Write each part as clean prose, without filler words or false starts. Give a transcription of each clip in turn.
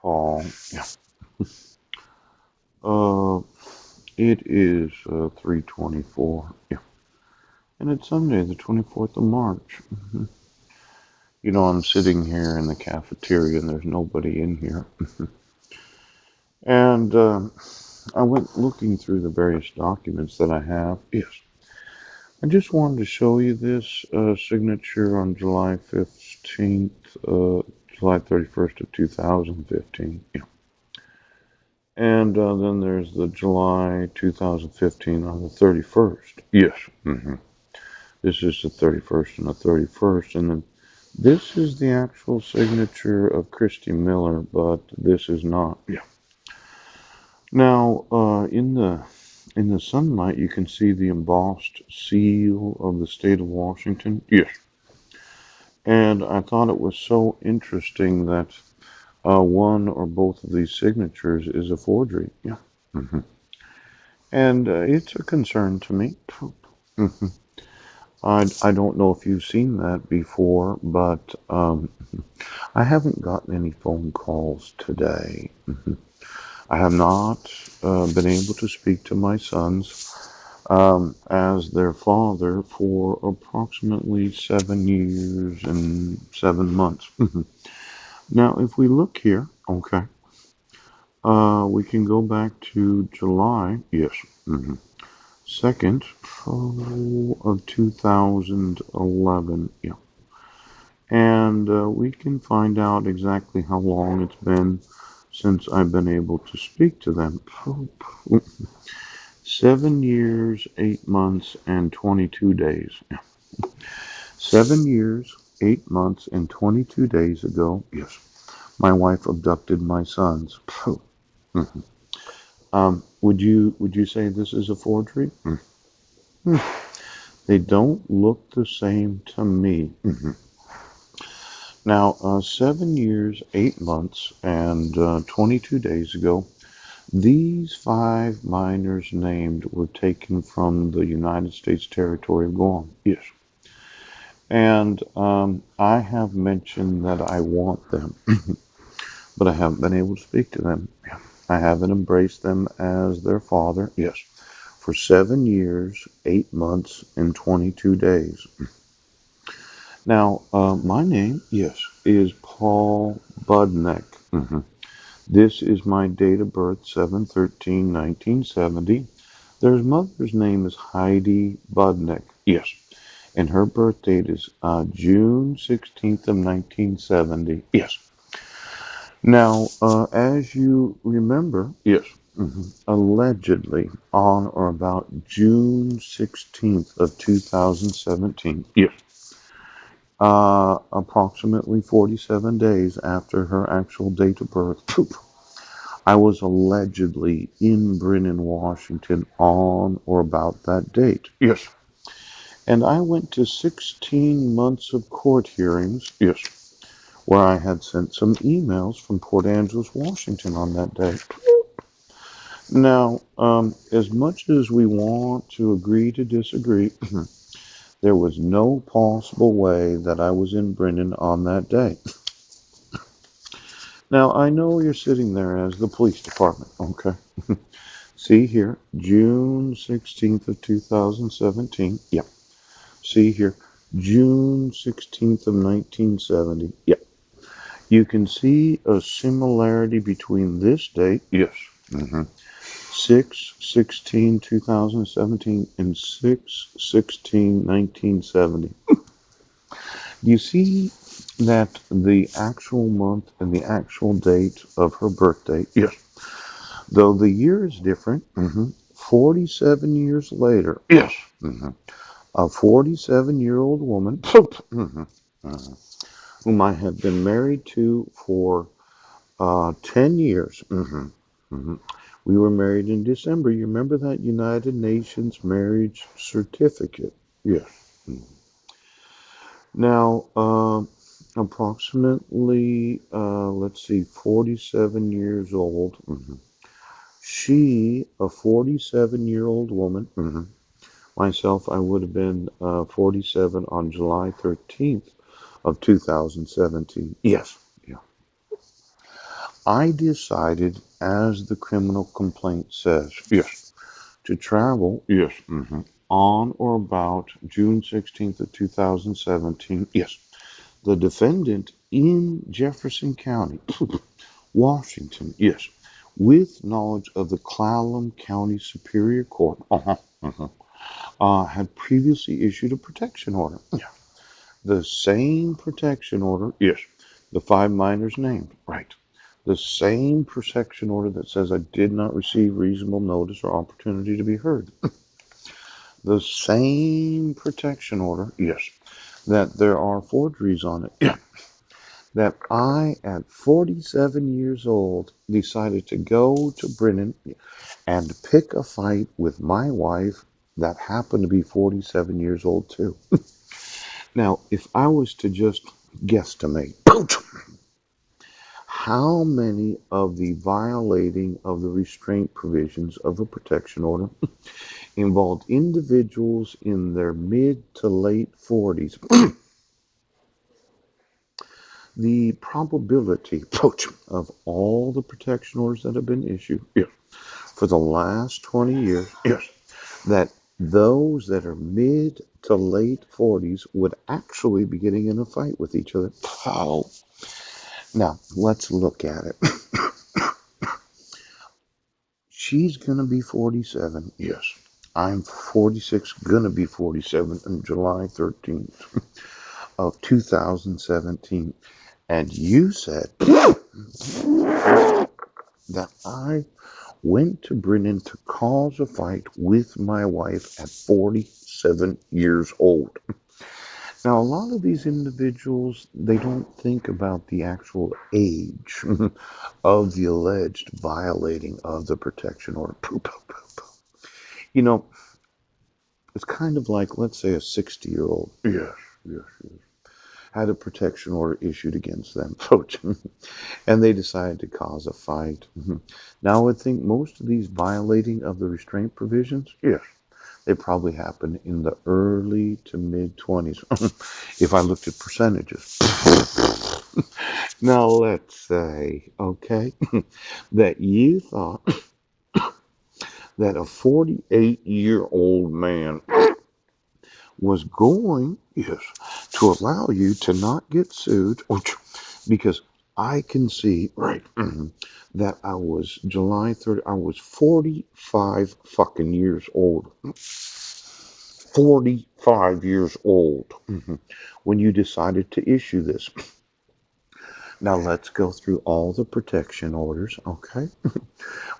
Paul. Yeah. Uh, it is 3:24. Yeah. And it's Sunday, the 24th of March. You know, I'm sitting here in the cafeteria and there's nobody in here. And I went looking through the various documents that I have. Yes. I just wanted to show you this signature on July 15th, July 31st of 2015. Yeah. And then there's the July 2015 on the 31st. Yes. This is the 31st and the 31st. And then this is the actual signature of Christy Miller, but this is not. Yeah. Now, in the sunlight, you can see the embossed seal of the state of Washington. Yes. And I thought it was so interesting that one or both of these signatures is a forgery. Yeah. hmm And it's a concern to me. Mhm. I don't know if you've seen that before, but I haven't gotten any phone calls today. I have not been able to speak to my sons as their father for approximately 7 years and 7 months. Now, if we look here, okay, we can go back to July, yes, 2nd of 2011, yeah. And we can find out exactly how long it's been since I've been able to speak to them. 7 years, 8 months, and 22 days. 7 years, 8 months, and 22 days ago, yes, my wife abducted my sons. Would you say this is a forgery? They don't look the same to me. Now, 7 years, 8 months, and 22 days ago, these five miners named were taken from the United States territory of Guam. Yes. And I have mentioned that I want them, but I haven't been able to speak to them. I haven't embraced them as their father. Yes. For 7 years, 8 months, and 22 days. Now, my name, yes, is Paul Budnick. This is my date of birth, 7/13/1970. Their mother's name is Heidi Budnick. Yes. And her birth date is June 16th of 1970. Yes. Now, as you remember, yes, allegedly on or about June 16th of 2017, yes, approximately 47 days after her actual date of birth, I was allegedly in Brennan, Washington on or about that date. Yes. And I went to 16 months of court hearings. Yes. Where I had sent some emails from Port Angeles, Washington on that day. Now, as much as we want to agree to disagree, there was no possible way that I was in Brennan on that day. Now, I know you're sitting there as the police department, okay? See here, June 16th of 2017. Yeah. See here, June 16th of 1970. Yeah. You can see a similarity between this date, yes, 6/16/2017 and 6/16/1970. You see that the actual month and the actual date of her birthday, yes, though the year is different, 47 years later, yes, a 47-year-old woman whom I have been married to for 10 years. We were married in December. You remember that United Nations marriage certificate? Yes. Now, approximately, let's see, 47 years old. She, a 47-year-old woman. Myself, I would have been 47 on July 13th of 2017. Yes. Yeah. I decided, as the criminal complaint says, yes, to travel, yes, on or about June 16th of 2017, yes, the defendant in Jefferson County, Washington, yes, with knowledge of the Clallam County Superior Court, had previously issued a protection order. Yeah. The same protection order, yes, the five minors named, right. The same protection order that says I did not receive reasonable notice or opportunity to be heard. The same protection order, yes, that there are forgeries on it. Yeah. That I, at 47 years old, decided to go to Brennan and pick a fight with my wife that happened to be 47 years old too. Now, if I was to just guesstimate, how many of the violating of the restraint provisions of a protection order involved individuals in their mid to late 40s, the probability of all the protection orders that have been issued, yes, for the last 20 years, yes, that those that are mid to late 40s would actually be getting in a fight with each other. Oh. Now, let's look at it. She's going to be 47. Yes. I'm 46, going to be 47 on July 13th of 2017. And you said that I went to Brennan to cause a fight with my wife at 47 years old. Now, a lot of these individuals, they don't think about the actual age of the alleged violating of the protection order. You know, it's kind of like, let's say, a 60-year-old, yes, yes, yes, had a protection order issued against them, and they decided to cause a fight. Now, I would think most of these violating of the restraint provisions, yes, they probably happen in the early to mid 20s, if I looked at percentages. Now, let's say, okay, that you thought that a 48-year-old man was going, yes, to allow you to not get sued, because I can see, right, that I was July 30, I was 45 fucking years old. 45 years old when you decided to issue this. Now let's go through all the protection orders, okay?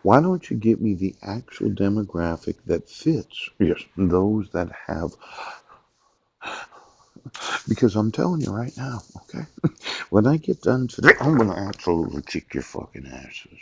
Why don't you give me the actual demographic that fits, yes, those that have, because I'm telling you right now, okay? When I get done today, I'm going to absolutely kick your fucking asses.